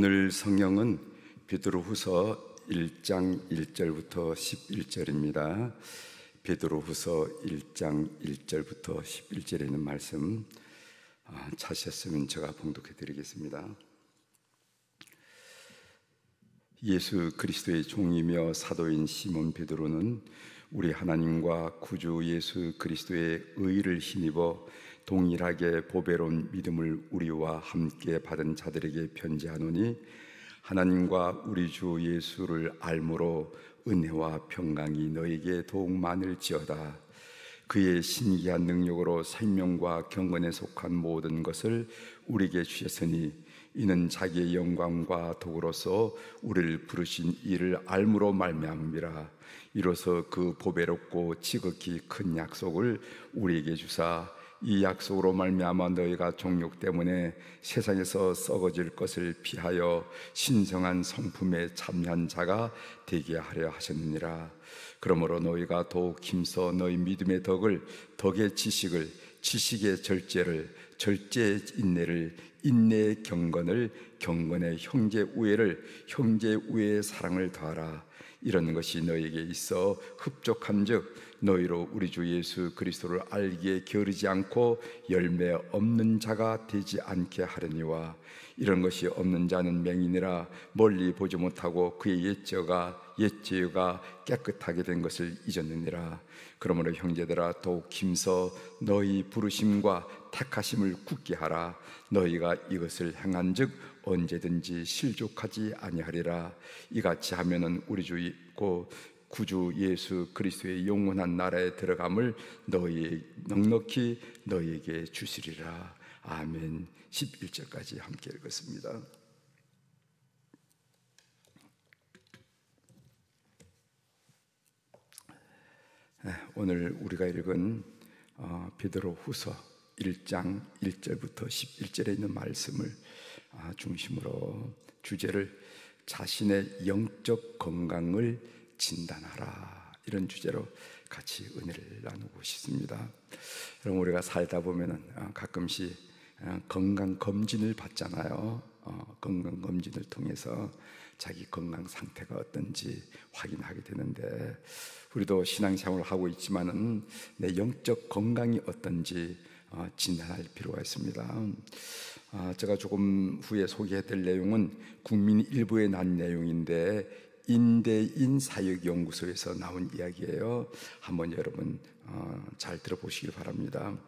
오늘 성경은 베드로후서 1장 1절부터 11절입니다. 베드로후서 1장 1절부터 11절에 있는 말씀 찾으셨으면 제가 봉독해 드리겠습니다. 예수 그리스도의 종이며 사도인 시몬 베드로는 우리 하나님과 구주 예수 그리스도의 의를 힘입어 동일하게 보배로운 믿음을 우리와 함께 받은 자들에게 편지하노니, 하나님과 우리 주 예수를 알므로 은혜와 평강이 너에게 더욱 많을지어다. 그의 신기한 능력으로 생명과 경건에 속한 모든 것을 우리에게 주셨으니, 이는 자기의 영광과 도구로서 우리를 부르신 이를 알므로 말미암음이라. 이로써 그 보배롭고 지극히 큰 약속을 우리에게 주사, 이 약속으로 말미암아 너희가 정욕 때문에 세상에서 썩어질 것을 피하여 신성한 성품에 참여한 자가 되게 하려 하셨느니라. 그러므로 너희가 더욱 힘써 너희 믿음의 덕을, 덕의 지식을, 지식의 절제를, 절제의 인내를, 인내의 경건을, 경건의 형제 우애를, 형제 우애의 사랑을 더하라. 이런 것이 너희에게 있어 흡족한즉 너희로 우리 주 예수 그리스도를 알기에 게으르지 않고 열매 없는 자가 되지 않게 하려니와, 이런 것이 없는 자는 맹인이라 멀리 보지 못하고 그의 옛죄가 깨끗하게 된 것을 잊었느니라. 그러므로 형제들아, 더욱 힘써 너희 부르심과 택하심을 굳게 하라. 너희가 이것을 행한즉 언제든지 실족하지 아니하리라. 이같이 하면은 우리 주 구주 예수 그리스도의 영원한 나라에 들어감을 너희 넉넉히 너희에게 주시리라. 아멘. 11절까지 함께 읽었습니다. 오늘 우리가 읽은 베드로후서 1장 1절부터 11절에 있는 말씀을 중심으로 주제를 자신의 영적 건강을 진단하라, 이런 주제로 같이 은혜를 나누고 싶습니다. 여러분, 우리가 살다 보면은 가끔씩 건강 검진을 받잖아요. 건강 검진을 통해서 자기 건강 상태가 어떤지 확인하게 되는데, 우리도 신앙생활을 하고 있지만은 내 영적 건강이 어떤지 진단할 필요가 있습니다. 제가 조금 후에 소개해드릴 내용은 국민일보에 난 내용인데, 인대인 사역연구소에서 나온 이야기예요. 한번 여러분 잘 들어보시길 바랍니다.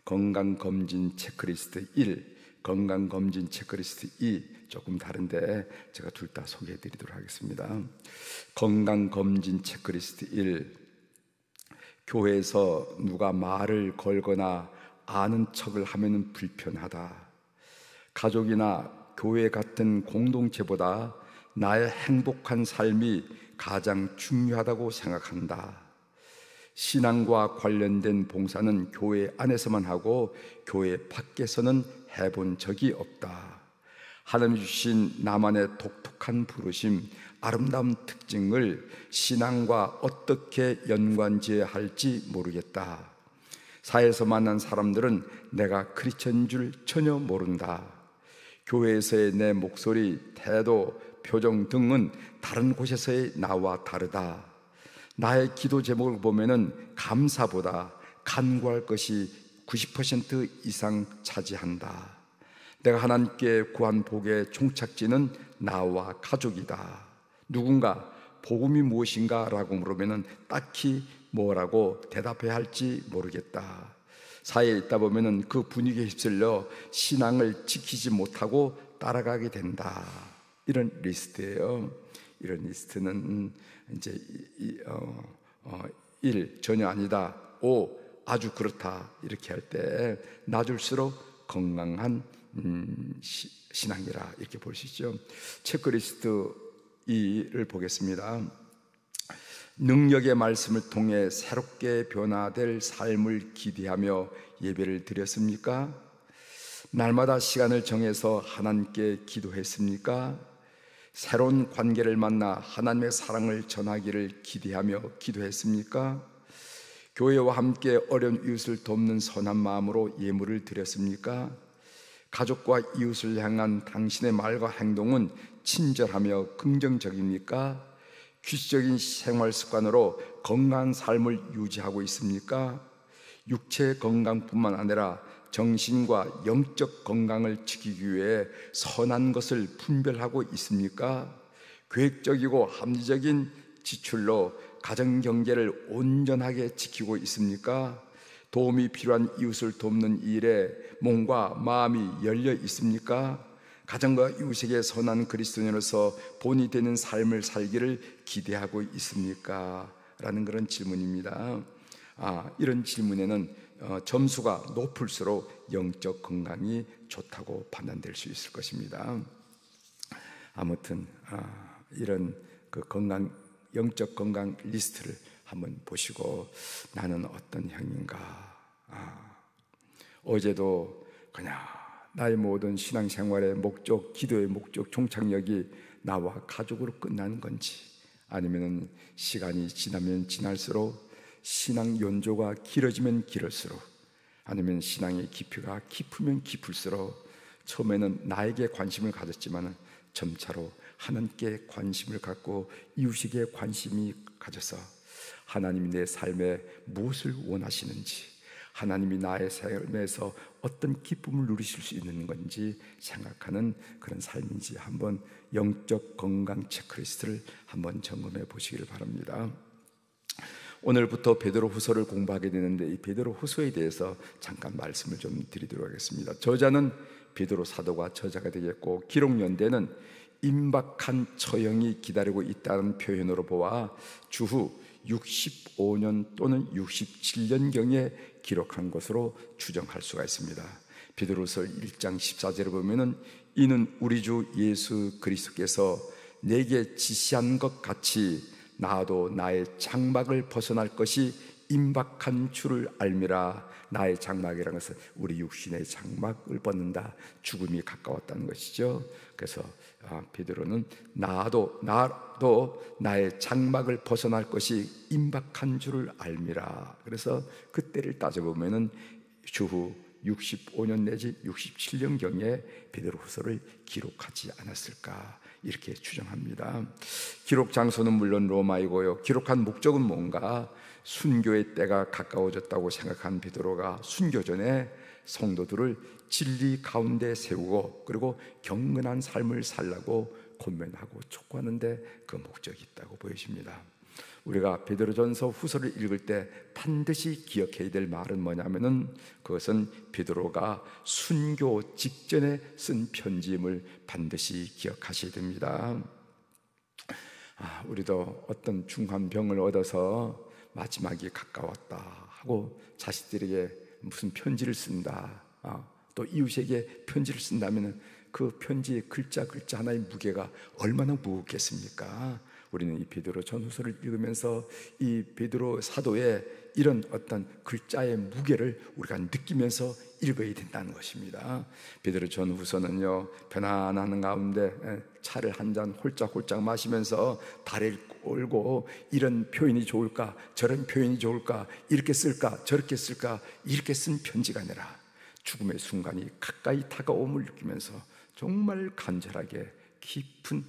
건강검진 체크리스트 1, 건강검진 체크리스트 2, 조금 다른데 제가 둘 다 소개해드리도록 하겠습니다. 건강검진 체크리스트 1, 교회에서 누가 말을 걸거나 아는 척을 하면 불편하다. 가족이나 교회 같은 공동체보다 나의 행복한 삶이 가장 중요하다고 생각한다. 신앙과 관련된 봉사는 교회 안에서만 하고 교회 밖에서는 해본 적이 없다. 하나님 주신 나만의 독특한 부르심, 아름다운 특징을 신앙과 어떻게 연관지어야 할지 모르겠다. 사회에서 만난 사람들은 내가 크리스천인 줄 전혀 모른다. 교회에서의 내 목소리, 태도, 표정 등은 다른 곳에서의 나와 다르다. 나의 기도 제목을 보면은 감사보다 간구할 것이 90% 이상 차지한다. 내가 하나님께 구한 복의 종착지는 나와 가족이다. 누군가 복음이 무엇인가 라고 물으면은 딱히 뭐라고 대답해야 할지 모르겠다. 사회에 있다 보면은 그 분위기에 휩쓸려 신앙을 지키지 못하고 따라가게 된다. 이런 리스트예요. 이런 리스트는 이제 1 전혀 아니다, 5 아주 그렇다, 이렇게 할 때 낮을수록 건강한 신앙이라 이렇게 볼 수 있죠. 체크리스트 2를 보겠습니다. 능력의 말씀을 통해 새롭게 변화될 삶을 기대하며 예배를 드렸습니까? 날마다 시간을 정해서 하나님께 기도했습니까? 새로운 관계를 만나 하나님의 사랑을 전하기를 기대하며 기도했습니까? 교회와 함께 어려운 이웃을 돕는 선한 마음으로 예물을 드렸습니까? 가족과 이웃을 향한 당신의 말과 행동은 친절하며 긍정적입니까? 규칙적인 생활 습관으로 건강한 삶을 유지하고 있습니까? 육체 건강뿐만 아니라 정신과 영적 건강을 지키기 위해 선한 것을 분별하고 있습니까? 계획적이고 합리적인 지출로 가정 경제를 온전하게 지키고 있습니까? 도움이 필요한 이웃을 돕는 일에 몸과 마음이 열려 있습니까? 가정과 이웃에게 선한 그리스도인으로서 본이 되는 삶을 살기를 기대하고 있습니까? 라는 그런 질문입니다. 이런 질문에는 점수가 높을수록 영적 건강이 좋다고 판단될 수 있을 것입니다. 아무튼 이런 그 영적 건강 리스트를 한번 보시고 나는 어떤 형인가. 어제도 그냥 나의 모든 신앙생활의 목적, 기도의 목적, 종착역이 나와 가족으로 끝나는 건지, 아니면 시간이 지나면 지날수록 신앙 연조가 길어지면 길을수록, 아니면 신앙의 깊이가 깊으면 깊을수록 처음에는 나에게 관심을 가졌지만 점차로 하나님께 관심을 갖고 이웃에게 관심이 가져서 하나님이 내 삶에 무엇을 원하시는지, 하나님이 나의 삶에서 어떤 기쁨을 누리실 수 있는 건지 생각하는 그런 삶인지 한번 영적 건강 체크리스트를 한번 점검해 보시기를 바랍니다. 오늘부터 베드로후서를 공부하게 되는데 이 베드로후서에 대해서 잠깐 말씀을 좀 드리도록 하겠습니다. 저자는 베드로 사도가 저자가 되겠고, 기록 연대는 임박한 처형이 기다리고 있다는 표현으로 보아 주후 65년 또는 67년경에 기록한 것으로 추정할 수가 있습니다. 베드로서 1장 14절에 보면은 이는 우리 주 예수 그리스도께서 내게 지시한 것 같이 나도 나의 장막을 벗어날 것이 임박한 줄을 알미라. 나의 장막이라는 것은 우리 육신의 장막을 벗는다, 죽음이 가까웠다는 것이죠. 그래서 베드로는 나도 나의 장막을 벗어날 것이 임박한 줄을 알미라. 그래서 그때를 따져보면은 주후 65년 내지 67년경에 베드로후서를 기록하지 않았을까, 이렇게 추정합니다. 기록 장소는 물론 로마이고요, 기록한 목적은 뭔가? 순교의 때가 가까워졌다고 생각한 베드로가 순교 전에 성도들을 진리 가운데 세우고 그리고 경건한 삶을 살라고 권면하고 촉구하는데 그 목적이 있다고 보여집니다. 우리가 베드로전서 후서를 읽을 때 반드시 기억해야 될 말은 뭐냐면은 그것은 베드로가 순교 직전에 쓴 편지임을 반드시 기억하셔야 됩니다. 우리도 어떤 중한 병을 얻어서 마지막이 가까웠다 하고 자식들에게 무슨 편지를 쓴다, 또 이웃에게 편지를 쓴다면 그 편지의 글자 하나의 무게가 얼마나 무겁겠습니까? 우리는 이 베드로 전후서를 읽으면서 이 베드로 사도의 이런 어떤 글자의 무게를 우리가 느끼면서 읽어야 된다는 것입니다. 베드로 전후서는요, 편안한 가운데 차를 한 잔 홀짝홀짝 마시면서 다리를 꼴고 이런 표현이 좋을까, 저런 표현이 좋을까, 이렇게 쓸까, 저렇게 쓸까, 이렇게 쓴 편지가 아니라 죽음의 순간이 가까이 다가옴을 느끼면서 정말 간절하게 깊은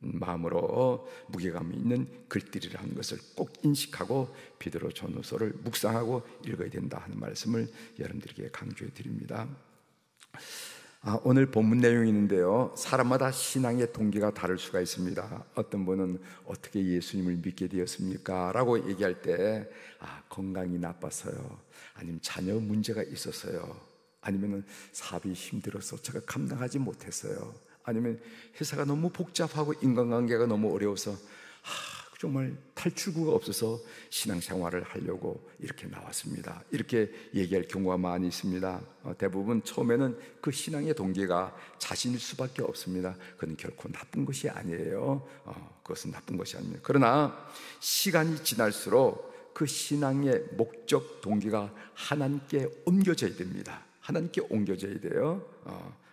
마음으로 무게감 있는 글들이라는 것을 꼭 인식하고 베드로 전후서를 묵상하고 읽어야 된다 하는 말씀을 여러분들에게 강조해 드립니다. 오늘 본문 내용이 있는데요, 사람마다 신앙의 동기가 다를 수가 있습니다. 어떤 분은 어떻게 예수님을 믿게 되었습니까? 라고 얘기할 때 건강이 나빠서요, 아니면 자녀 문제가 있었어요, 아니면 사업이 힘들어서 제가 감당하지 못했어요, 아니면 회사가 너무 복잡하고 인간관계가 너무 어려워서 정말 탈출구가 없어서 신앙생활을 하려고 이렇게 나왔습니다, 이렇게 얘기할 경우가 많이 있습니다. 대부분 처음에는 그 신앙의 동기가 자신일 수밖에 없습니다. 그건 결코 나쁜 것이 아니에요. 그것은 나쁜 것이 아닙니다. 그러나 시간이 지날수록 그 신앙의 목적 동기가 하나님께 옮겨져야 됩니다. 하나님께 옮겨져야 돼요.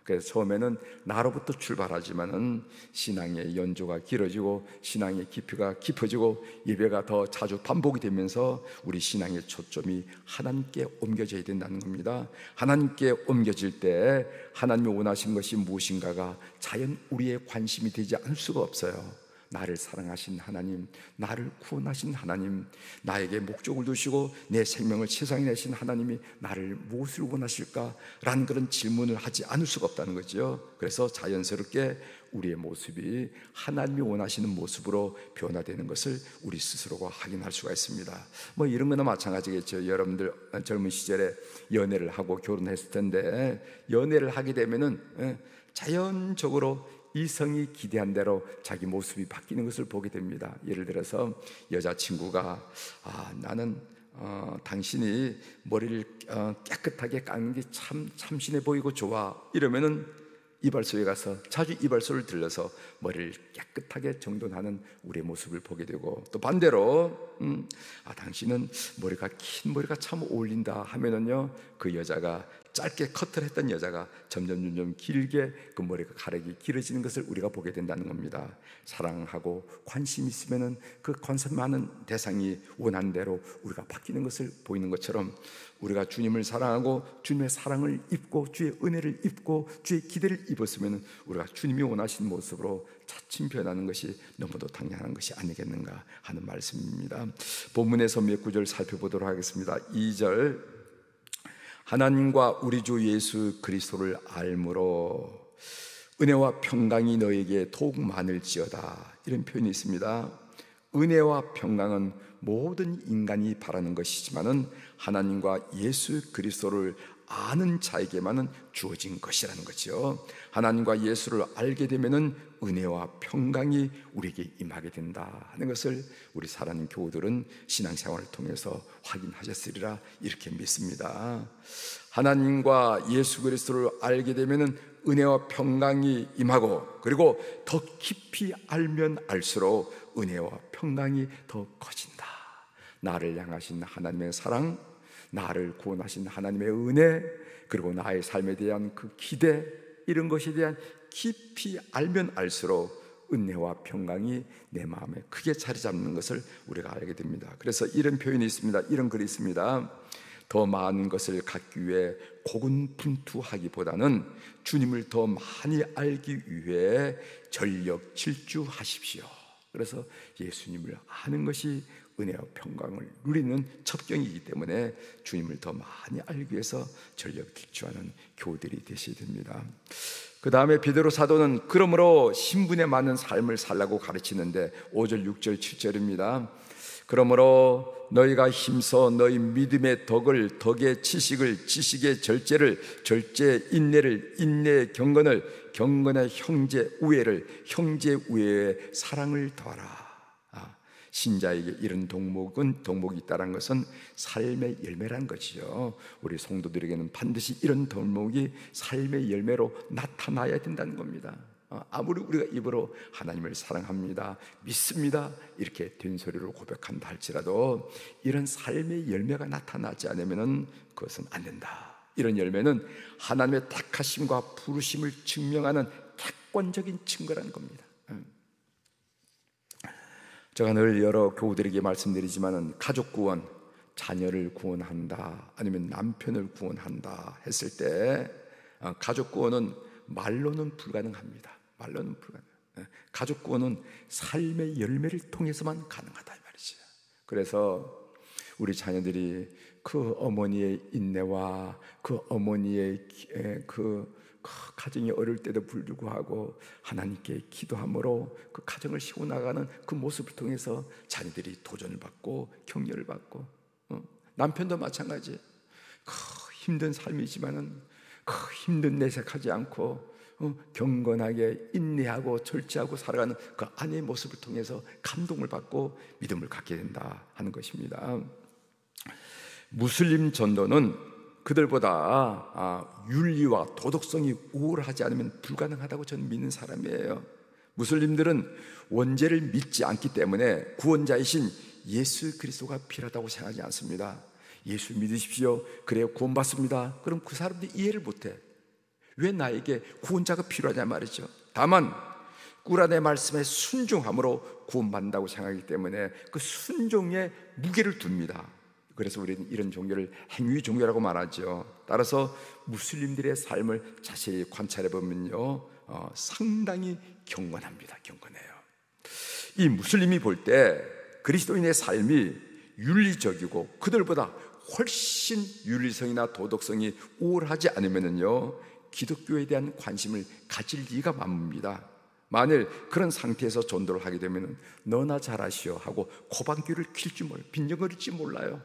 그래서 처음에는 나로부터 출발하지만은 신앙의 연조가 길어지고 신앙의 깊이가 깊어지고 예배가 더 자주 반복이 되면서 우리 신앙의 초점이 하나님께 옮겨져야 된다는 겁니다. 하나님께 옮겨질 때 하나님이 원하시는 것이 무엇인가가 자연 우리의 관심이 되지 않을 수가 없어요. 나를 사랑하신 하나님, 나를 구원하신 하나님, 나에게 목적을 두시고 내 생명을 세상에 내신 하나님이 나를 무엇을 원하실까? 라는 그런 질문을 하지 않을 수가 없다는 거죠. 그래서 자연스럽게 우리의 모습이 하나님이 원하시는 모습으로 변화되는 것을 우리 스스로가 확인할 수가 있습니다. 뭐 이런 거나 마찬가지겠죠. 여러분들 젊은 시절에 연애를 하고 결혼했을 텐데, 연애를 하게 되면은 자연적으로 이성이 기대한 대로 자기 모습이 바뀌는 것을 보게 됩니다. 예를 들어서 여자친구가 나는 당신이 머리를 깨끗하게 깎는 게 참 참신해 보이고 좋아, 이러면은 이발소에 가서 자주 이발소를 들러서 머리를 깨끗하게 정돈하는 우리의 모습을 보게 되고, 또 반대로 당신은 긴 머리가 참 어울린다 하면은요, 그 여자가 짧게 커트를 했던 여자가 점점 길게 그 머리가 가르기 길어지는 것을 우리가 보게 된다는 겁니다. 사랑하고 관심 있으면은 그 관심 많은 대상이 원하는 대로 우리가 바뀌는 것을 보이는 것처럼, 우리가 주님을 사랑하고 주님의 사랑을 입고 주의 은혜를 입고 주의 기대를 입었으면 우리가 주님이 원하시는 모습으로 차츰 변하는 것이 너무도 당연한 것이 아니겠는가 하는 말씀입니다. 본문에서 몇 구절 살펴보도록 하겠습니다. 2절, 하나님과 우리 주 예수 그리스도를 알므로 은혜와 평강이 너에게 더욱 많을지어다, 이런 표현이 있습니다. 은혜와 평강은 모든 인간이 바라는 것이지만은 하나님과 예수 그리스도를 아는 자에게만은 주어진 것이라는 거죠. 하나님과 예수를 알게 되면은 은혜와 평강이 우리에게 임하게 된다 하는 것을 우리 사랑하는 교우들은 신앙생활을 통해서 확인하셨으리라 이렇게 믿습니다. 하나님과 예수 그리스도를 알게 되면은 은혜와 평강이 임하고, 그리고 더 깊이 알면 알수록 은혜와 평강이 더 커진다. 나를 향하신 하나님의 사랑, 나를 구원하신 하나님의 은혜, 그리고 나의 삶에 대한 그 기대, 이런 것에 대한 깊이 알면 알수록 은혜와 평강이 내 마음에 크게 자리 잡는 것을 우리가 알게 됩니다. 그래서 이런 표현이 있습니다. 이런 글이 있습니다. 더 많은 것을 갖기 위해 고군분투하기보다는 주님을 더 많이 알기 위해 전력 질주하십시오. 그래서 예수님을 아는 것이 은혜와 평강을 누리는 첩경이기 때문에 주님을 더 많이 알기 위해서 전력 질주하는 교우들이 되셔야 됩니다. 그 다음에 베드로 사도는 그러므로 신분에 맞는 삶을 살라고 가르치는데 5절, 6절, 7절입니다. 그러므로 너희가 힘써 너희 믿음의 덕을, 덕의 지식을, 지식의 절제를, 절제 인내를, 인내의 경건을, 경건의 형제 우애를, 형제 우애의 사랑을 더하라. 신자에게 이런 덕목이 있다는 것은 삶의 열매라는 것이죠. 우리 성도들에게는 반드시 이런 덕목이 삶의 열매로 나타나야 된다는 겁니다. 아무리 우리가 입으로 하나님을 사랑합니다, 믿습니다, 이렇게 된 소리로 고백한다 할지라도 이런 삶의 열매가 나타나지 않으면 그것은 안 된다. 이런 열매는 하나님의 택하심과 부르심을 증명하는 객관적인 증거라는 겁니다. 제가 늘 여러 교우들에게 말씀드리지만은 가족 구원, 자녀를 구원한다, 아니면 남편을 구원한다 했을 때 가족 구원은 말로는 불가능합니다. 말로는 불가능. 가족 구원은 삶의 열매를 통해서만 가능하다 이 말이죠. 그래서 우리 자녀들이 그 어머니의 인내와 그 어머니의 그 가정이 어릴 때도 불구하고 하나님께 기도함으로 그 가정을 세워나가는 그 모습을 통해서 자녀들이 도전을 받고 격려를 받고, 남편도 마찬가지. 힘든 삶이지만은 힘든 내색하지 않고 경건하게 인내하고 절제하고 살아가는 그 아내의 모습을 통해서 감동을 받고 믿음을 갖게 된다 하는 것입니다. 무슬림 전도는 그들보다 윤리와 도덕성이 우월하지 않으면 불가능하다고 저는 믿는 사람이에요. 무슬림들은 원죄를 믿지 않기 때문에 구원자이신 예수 그리스도가 필요하다고 생각하지 않습니다. 예수 믿으십시오, 그래야 구원받습니다. 그럼 그 사람들이 이해를 못해. 왜 나에게 구원자가 필요하냐 말이죠. 다만 꿀 안의 말씀에 순종함으로 구원받는다고 생각하기 때문에 그 순종에 무게를 둡니다. 그래서 우리는 이런 종교를 행위 종교라고 말하죠. 따라서 무슬림들의 삶을 자세히 관찰해 보면요, 상당히 경건합니다. 경건해요. 이 무슬림이 볼 때 그리스도인의 삶이 윤리적이고 그들보다 훨씬 윤리성이나 도덕성이 우월하지 않으면요, 기독교에 대한 관심을 가질 리가 만무입니다. 만일 그런 상태에서 전도를 하게 되면 너나 잘하시오 하고 고방귀를 퀼지 몰라요. 빈정거릴지 몰라요.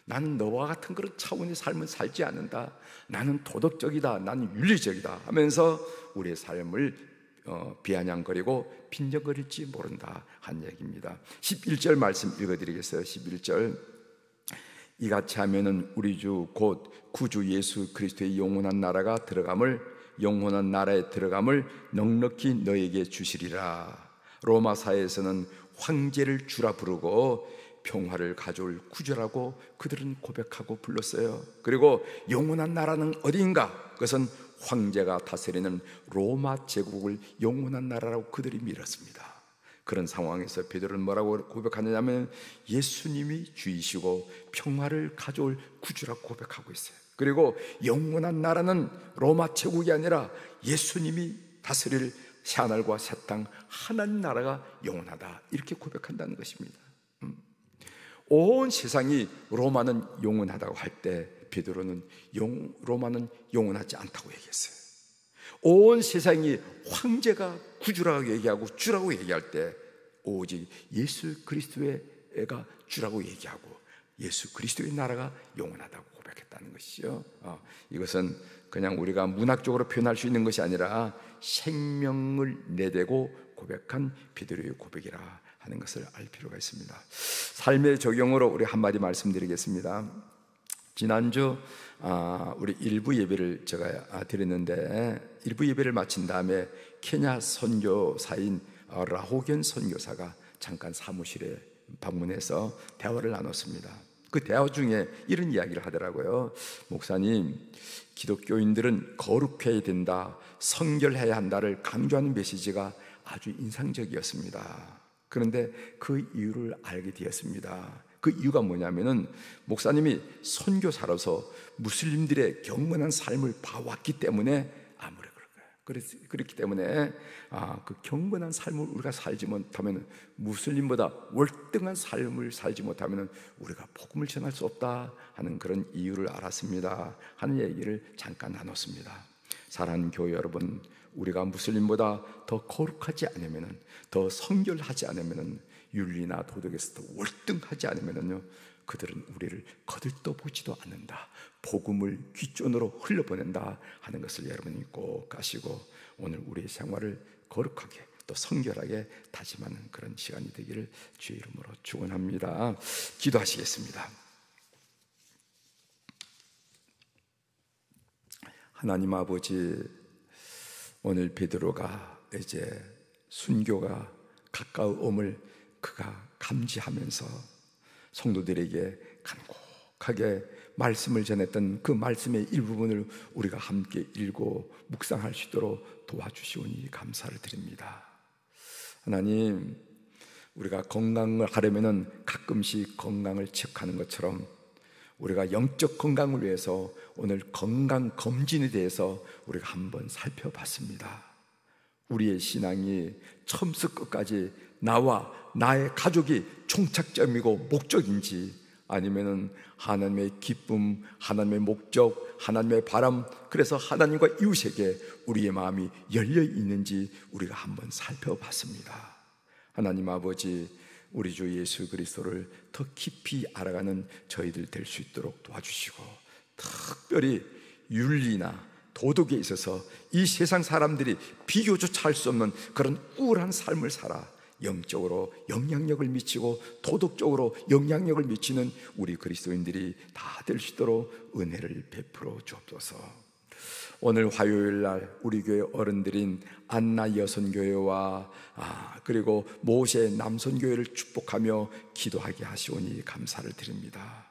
나는 너와 같은 그런 차원의 삶을 살지 않는다. 나는 도덕적이다. 나는 윤리적이다 하면서 우리의 삶을 비아냥거리고 빈정거릴지 모른다 한 얘기입니다. 11절 말씀 읽어드리겠어요. 11절, 이같이 하면은 우리 주 곧 구주 예수 그리스도의 영원한 나라에 들어감을 넉넉히 너에게 주시리라. 로마 사회에서는 황제를 주라 부르고 평화를 가져올 구주라고 그들은 고백하고 불렀어요. 그리고 영원한 나라는 어디인가? 그것은 황제가 다스리는 로마 제국을 영원한 나라라고 그들이 믿었습니다. 그런 상황에서 베드로는 뭐라고 고백하느냐면 예수님이 주이시고 평화를 가져올 구주라고 고백하고 있어요. 그리고 영원한 나라는 로마 제국이 아니라 예수님이 다스릴 새하늘과 새 땅 하나님 나라가 영원하다, 이렇게 고백한다는 것입니다. 온 세상이 로마는 영원하다고 할 때 베드로는 로마는 영원하지 않다고 얘기했어요. 온 세상이 황제가 구주라고 얘기하고 주라고 얘기할 때 오직 예수 그리스도의 애가 주라고 얘기하고 예수 그리스도의 나라가 영원하다고 고백했다는 것이죠. 이것은 그냥 우리가 문학적으로 표현할 수 있는 것이 아니라 생명을 내대고 고백한 베드로의 고백이라 하는 것을 알 필요가 있습니다. 삶의 적용으로 우리 한마디 말씀드리겠습니다. 지난주 우리 일부 예배를 제가 드렸는데, 일부 예배를 마친 다음에 케냐 선교사인 라호겐 선교사가 잠깐 사무실에 방문해서 대화를 나눴습니다. 그 대화 중에 이런 이야기를 하더라고요. 목사님, 기독교인들은 거룩해야 된다, 성결해야 한다를 강조하는 메시지가 아주 인상적이었습니다. 그런데 그 이유를 알게 되었습니다. 그 이유가 뭐냐면은 목사님이 선교사로서 무슬림들의 경건한 삶을 봐왔기 때문에 아무래도 그럴 거예요. 그렇기 때문에 그 경건한 삶을 우리가 살지 못하면, 무슬림보다 월등한 삶을 살지 못하면 우리가 복음을 전할 수 없다 하는 그런 이유를 알았습니다 하는 얘기를 잠깐 나눴습니다. 사랑하는 교회 여러분, 우리가 무슬림보다 더 거룩하지 않으면, 더 성결하지 않으면, 윤리나 도덕에서 더 월등하지 않으면요, 그들은 우리를 거들떠보지도 않는다, 복음을 귓전으로 흘려보낸다 하는 것을 여러분이 꼭 아시고 오늘 우리의 생활을 거룩하게 또 성결하게 다짐하는 그런 시간이 되기를 주의 이름으로 축원합니다. 기도하시겠습니다. 하나님 아버지, 오늘 베드로가 이제 순교가 가까움을 그가 감지하면서 성도들에게 간곡하게 말씀을 전했던 그 말씀의 일부분을 우리가 함께 읽고 묵상할 수 있도록 도와주시오니 감사를 드립니다. 하나님, 우리가 건강을 하려면 가끔씩 건강을 체크하는 것처럼 우리가 영적 건강을 위해서 오늘 건강검진에 대해서 우리가 한번 살펴봤습니다. 우리의 신앙이 처음부터 끝까지 나와 나의 가족이 총착점이고 목적인지, 아니면은 하나님의 기쁨, 하나님의 목적, 하나님의 바람, 그래서 하나님과 이웃에게 우리의 마음이 열려 있는지 우리가 한번 살펴봤습니다. 하나님 아버지, 우리 주 예수 그리스도를 더 깊이 알아가는 저희들 될 수 있도록 도와주시고, 특별히 윤리나 도덕에 있어서 이 세상 사람들이 비교조차 할 수 없는 그런 우울한 삶을 살아 영적으로 영향력을 미치고 도덕적으로 영향력을 미치는 우리 그리스도인들이 다 될 수 있도록 은혜를 베풀어 주옵소서. 오늘 화요일 날 우리 교회 어른들인 안나 여선교회와 그리고 모세 남선교회를 축복하며 기도하게 하시오니 감사를 드립니다.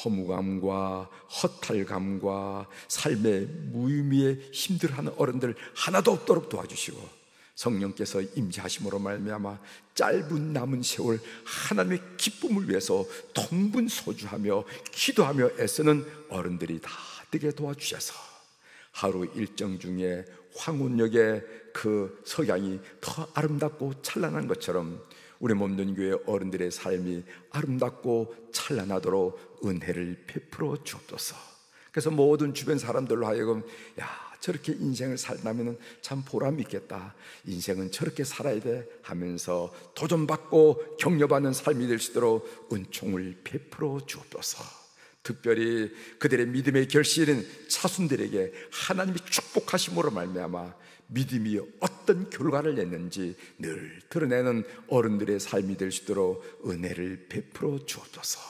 허무감과 허탈감과 삶의 무의미에 힘들어하는 어른들 하나도 없도록 도와주시고, 성령께서 임재하심으로 말미암아 짧은 남은 세월 하나님의 기쁨을 위해서 통분소주하며 기도하며 애쓰는 어른들이 다 되게 도와주셔서 하루 일정 중에 황혼역의 그 석양이 더 아름답고 찬란한 것처럼 우리 몸든 교회 어른들의 삶이 아름답고 찬란하도록 은혜를 베풀어 주옵소서. 그래서 모든 주변 사람들로 하여금 저렇게 인생을 살다면 참 보람 있겠다, 인생은 저렇게 살아야 돼 하면서 도전받고 격려받는 삶이 될 수 있도록 은총을 베풀어 주옵소서. 특별히 그들의 믿음의 결실인 차순들에게 하나님이 축복하심으로 말미암아 믿음이 어떤 결과를 냈는지 늘 드러내는 어른들의 삶이 될 수 있도록 은혜를 베풀어 주옵소서.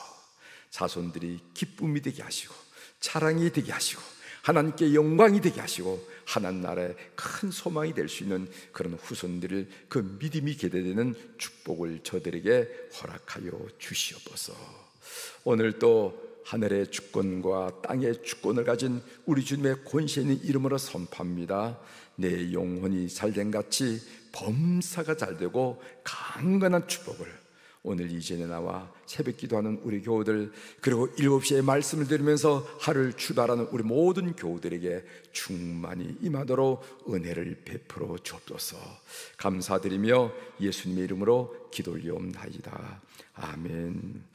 자손들이 기쁨이 되게 하시고 자랑이 되게 하시고 하나님께 영광이 되게 하시고 하나님 나라의 큰 소망이 될 수 있는 그런 후손들을 그 믿음이 기대되는 축복을 저들에게 허락하여 주시옵소서. 오늘 또 하늘의 주권과 땅의 주권을 가진 우리 주님의 권세 있는 이름으로 선포합니다. 내 영혼이 잘된 같이 범사가 잘되고 강건한 축복을 오늘 이 전에 나와 새벽 기도하는 우리 교우들, 그리고 7시에 말씀을 들으면서 하루를 출발하는 우리 모든 교우들에게 충만히 임하도록 은혜를 베풀어 주옵소서. 감사드리며 예수님의 이름으로 기도 올리옵나이다. 아멘.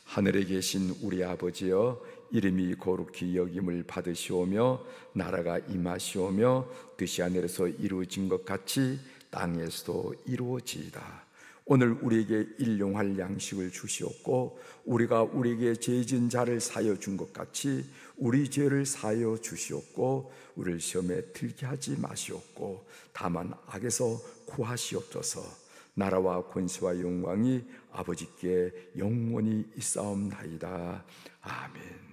하늘에 계신 우리 아버지여, 이름이 거룩히 여김을 받으시오며 나라가 임하시오며 뜻이 하늘에서 이루어진 것 같이 땅에서도 이루어지이다. 오늘 우리에게 일용할 양식을 주시옵고 우리가 우리에게 죄 지은 자를 사하여 준 것 같이 우리 죄를 사하여 주시옵고 우리를 시험에 들게 하지 마시옵고 다만 악에서 구하시옵소서. 나라와 권세와 영광이 아버지께 영원히 있사옵나이다. 아멘.